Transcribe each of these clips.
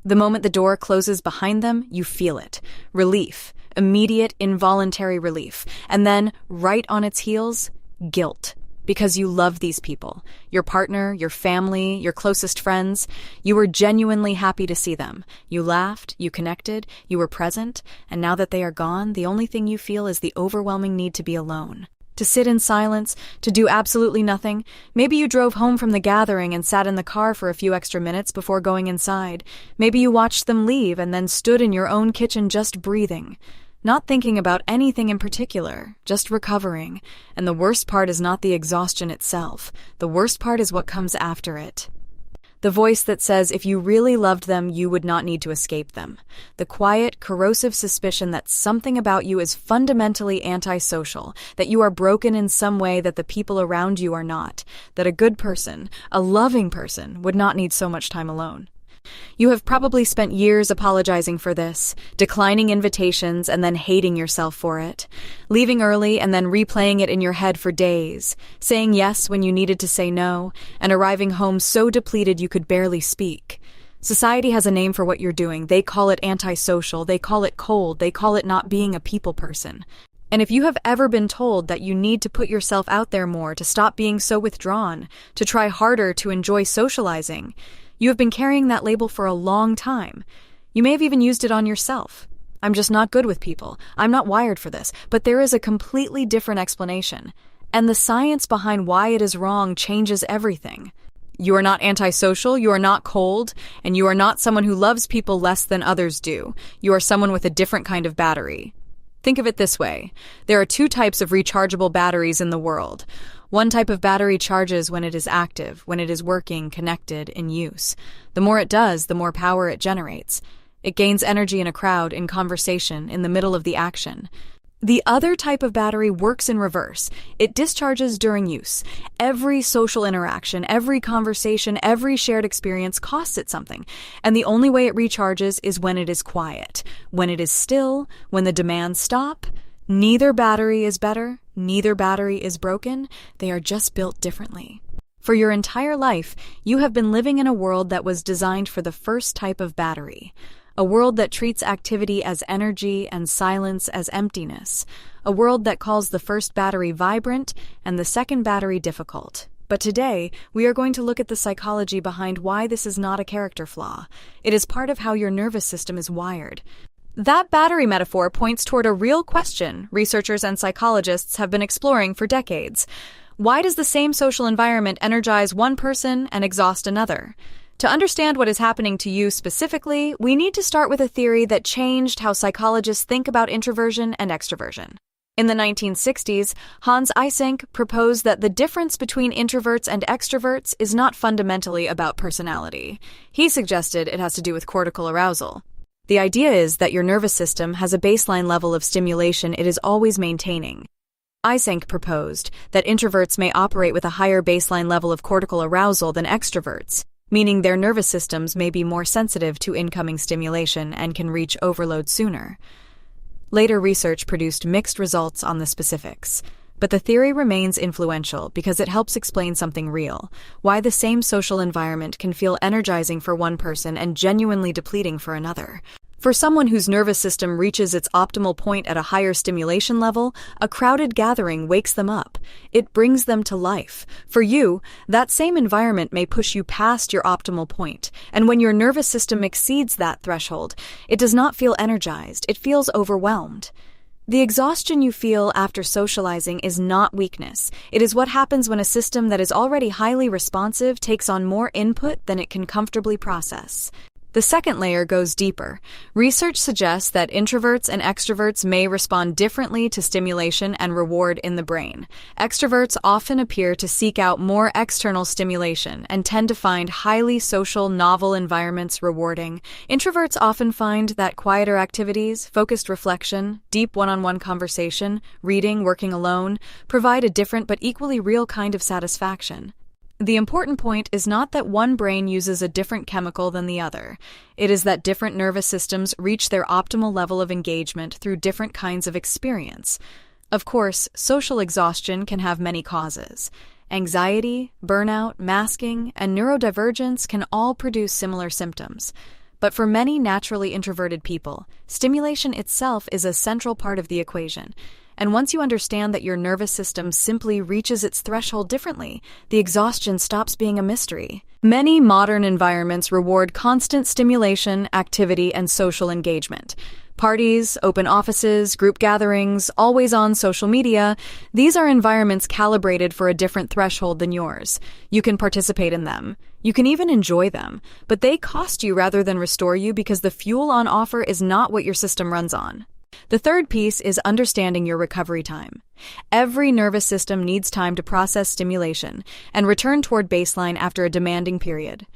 The moment the door closes behind them, you feel it. Relief, immediate, involuntary relief. And then, right on its heels, guilt. Because you love these people, your partner, your family, your closest friends. You were genuinely happy to see them. You laughed, you connected, you were present, and now that they are gone, the only thing you feel is the overwhelming need to be alone. To sit in silence, to do absolutely nothing. Maybe you drove home from the gathering and sat in the car for a few extra minutes before going inside. Maybe you watched them leave and then stood in your own kitchen just breathing. Not thinking about anything in particular, just recovering. And the worst part is not the exhaustion itself. The worst part is what comes after it. The voice that says if you really loved them, you would not need to escape them. The quiet, corrosive suspicion that something about you is fundamentally antisocial, that you are broken in some way that the people around you are not, that a good person, a loving person, would not need so much time alone. You have probably spent years apologizing for this, declining invitations and then hating yourself for it, leaving early and then replaying it in your head for days, saying yes when you needed to say no, and arriving home so depleted you could barely speak. Society has a name for what you're doing. They call it antisocial, they call it cold, they call it not being a people person. And if you have ever been told that you need to put yourself out there more, to stop being so withdrawn, to try harder to enjoy socializing, you have been carrying that label for a long time. You may have even used it on yourself. I'm just not good with people. I'm not wired for this. But there is a completely different explanation. And the science behind why it is wrong changes everything. You are not antisocial, you are not cold, and you are not someone who loves people less than others do. You are someone with a different kind of battery. Think of it this way. There are two types of rechargeable batteries in the world. One type of battery charges when it is active, when it is working, connected, in use. The more it does, the more power it generates. It gains energy in a crowd, in conversation, in the middle of the action. The other type of battery works in reverse. It discharges during use. Every social interaction, every conversation, every shared experience costs it something. And the only way it recharges is when it is quiet, when it is still, when the demands stop. Neither battery is better, neither battery is broken, they are just built differently. For your entire life, you have been living in a world that was designed for the first type of battery. A world that treats activity as energy and silence as emptiness. A world that calls the first battery vibrant and the second battery difficult. But today, we are going to look at the psychology behind why this is not a character flaw. It is part of how your nervous system is wired. That battery metaphor points toward a real question researchers and psychologists have been exploring for decades. Why does the same social environment energize one person and exhaust another? To understand what is happening to you specifically, we need to start with a theory that changed how psychologists think about introversion and extroversion. In the 1960s, Hans Eysenck proposed that the difference between introverts and extroverts is not fundamentally about personality. He suggested it has to do with cortical arousal. The idea is that your nervous system has a baseline level of stimulation it is always maintaining. Eysenck proposed that introverts may operate with a higher baseline level of cortical arousal than extroverts, meaning their nervous systems may be more sensitive to incoming stimulation and can reach overload sooner. Later research produced mixed results on the specifics, but the theory remains influential because it helps explain something real, why the same social environment can feel energizing for one person and genuinely depleting for another. For someone whose nervous system reaches its optimal point at a higher stimulation level, a crowded gathering wakes them up. It brings them to life. For you, that same environment may push you past your optimal point, and when your nervous system exceeds that threshold, it does not feel energized, it feels overwhelmed. The exhaustion you feel after socializing is not weakness. It is what happens when a system that is already highly responsive takes on more input than it can comfortably process. The second layer goes deeper. Research suggests that introverts and extroverts may respond differently to stimulation and reward in the brain. Extroverts often appear to seek out more external stimulation and tend to find highly social, novel environments rewarding. Introverts often find that quieter activities, focused reflection, deep one-on-one conversation, reading, working alone, provide a different but equally real kind of satisfaction. The important point is not that one brain uses a different chemical than the other. It is that different nervous systems reach their optimal level of engagement through different kinds of experience. Of course, social exhaustion can have many causes. Anxiety, burnout, masking, and neurodivergence can all produce similar symptoms. But for many naturally introverted people, stimulation itself is a central part of the equation. And once you understand that your nervous system simply reaches its threshold differently, the exhaustion stops being a mystery. Many modern environments reward constant stimulation, activity, and social engagement. Parties, open offices, group gatherings, always-on social media, these are environments calibrated for a different threshold than yours. You can participate in them. You can even enjoy them, but they cost you rather than restore you because the fuel on offer is not what your system runs on. The third piece is understanding your recovery time. Every nervous system needs time to process stimulation and return toward baseline after a demanding period.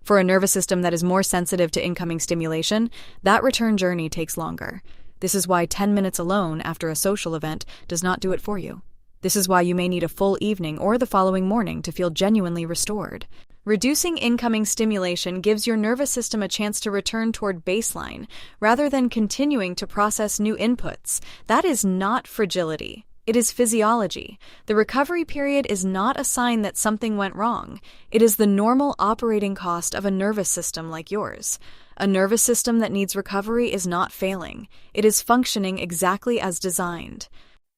For a nervous system that is more sensitive to incoming stimulation, that return journey takes longer. This is why 10 minutes alone after a social event does not do it for you. This is why you may need a full evening or the following morning to feel genuinely restored. Reducing incoming stimulation gives your nervous system a chance to return toward baseline, rather than continuing to process new inputs. That is not fragility. It is physiology. The recovery period is not a sign that something went wrong. It is the normal operating cost of a nervous system like yours. A nervous system that needs recovery is not failing. It is functioning exactly as designed.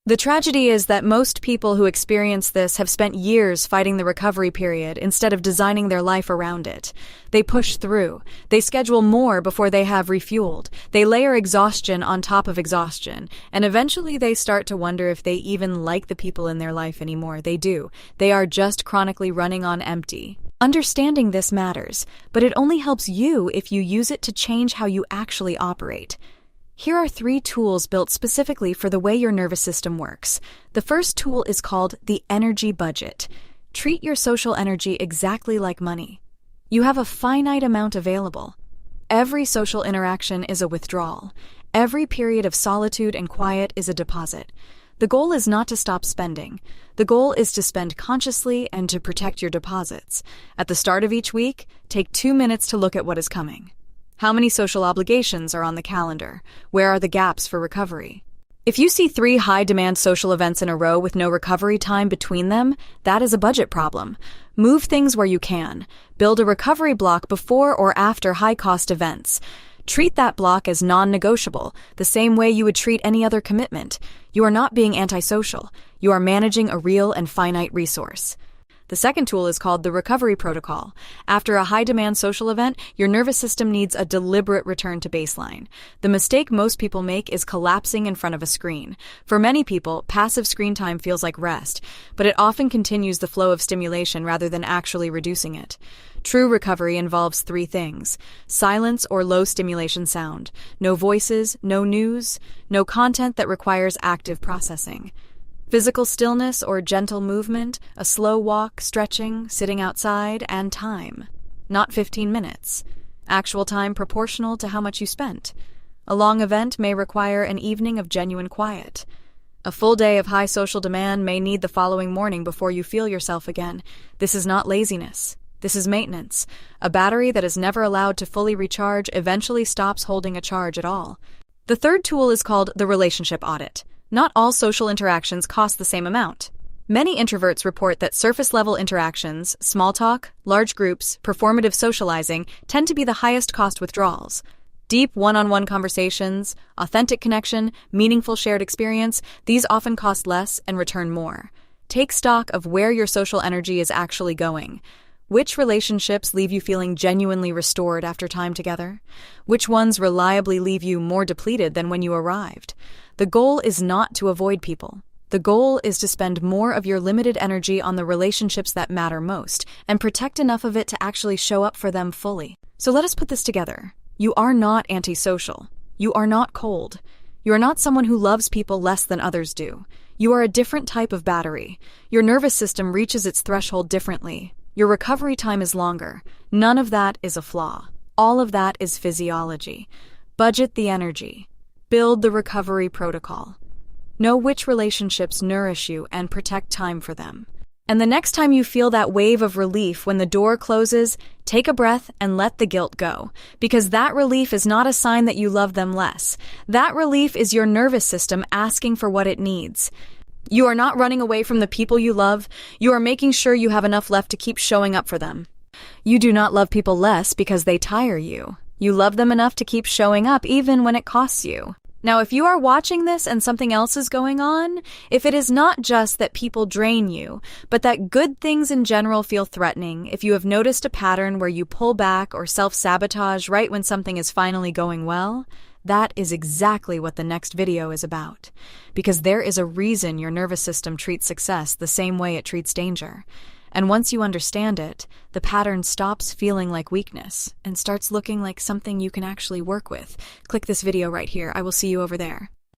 The tragedy is that most people who experience this have spent years fighting the recovery period instead of designing their life around it. They push through. They schedule more before they have refueled. They layer exhaustion on top of exhaustion. And eventually they start to wonder if they even like the people in their life anymore. They do. They are just chronically running on empty. Understanding this matters, but it only helps you if you use it to change how you actually operate. Here are 3 tools built specifically for the way your nervous system works. The first tool is called the energy budget. Treat your social energy exactly like money. You have a finite amount available. Every social interaction is a withdrawal. Every period of solitude and quiet is a deposit. The goal is not to stop spending. The goal is to spend consciously and to protect your deposits. At the start of each week, take 2 minutes to look at what is coming. How many social obligations are on the calendar? Where are the gaps for recovery? If you see 3 high-demand social events in a row with no recovery time between them, that is a budget problem. Move things where you can. Build a recovery block before or after high-cost events. Treat that block as non-negotiable, the same way you would treat any other commitment. You are not being antisocial. You are managing a real and finite resource. The second tool is called the recovery protocol. After a high-demand social event, your nervous system needs a deliberate return to baseline. The mistake most people make is collapsing in front of a screen. For many people, passive screen time feels like rest, but it often continues the flow of stimulation rather than actually reducing it. True recovery involves 3 things: silence or low stimulation sound, no voices, no news, no content that requires active processing. Physical stillness or gentle movement, a slow walk, stretching, sitting outside, and time. Not 15 minutes. Actual time proportional to how much you spent. A long event may require an evening of genuine quiet. A full day of high social demand may need the following morning before you feel yourself again. This is not laziness. This is maintenance. A battery that is never allowed to fully recharge eventually stops holding a charge at all. The third tool is called the relationship audit. Not all social interactions cost the same amount. Many introverts report that surface-level interactions, small talk, large groups, performative socializing tend to be the highest cost withdrawals. Deep one-on-one conversations, authentic connection, meaningful shared experience, these often cost less and return more. Take stock of where your social energy is actually going. Which relationships leave you feeling genuinely restored after time together? Which ones reliably leave you more depleted than when you arrived? The goal is not to avoid people. The goal is to spend more of your limited energy on the relationships that matter most and protect enough of it to actually show up for them fully. So let us put this together. You are not antisocial. You are not cold. You are not someone who loves people less than others do. You are a different type of battery. Your nervous system reaches its threshold differently. Your recovery time is longer. None of that is a flaw. All of that is physiology. Budget the energy. Build the recovery protocol. Know which relationships nourish you and protect time for them. And the next time you feel that wave of relief when the door closes, take a breath and let the guilt go. Because that relief is not a sign that you love them less. That relief is your nervous system asking for what it needs. You are not running away from the people you love. You are making sure you have enough left to keep showing up for them. You do not love people less because they tire you. You love them enough to keep showing up even when it costs you. Now, if you are watching this and something else is going on, if it is not just that people drain you, but that good things in general feel threatening, if you have noticed a pattern where you pull back or self-sabotage right when something is finally going well, that is exactly what the next video is about. Because there is a reason your nervous system treats success the same way it treats danger. And once you understand it, the pattern stops feeling like weakness and starts looking like something you can actually work with. Click this video right here. I will see you over there.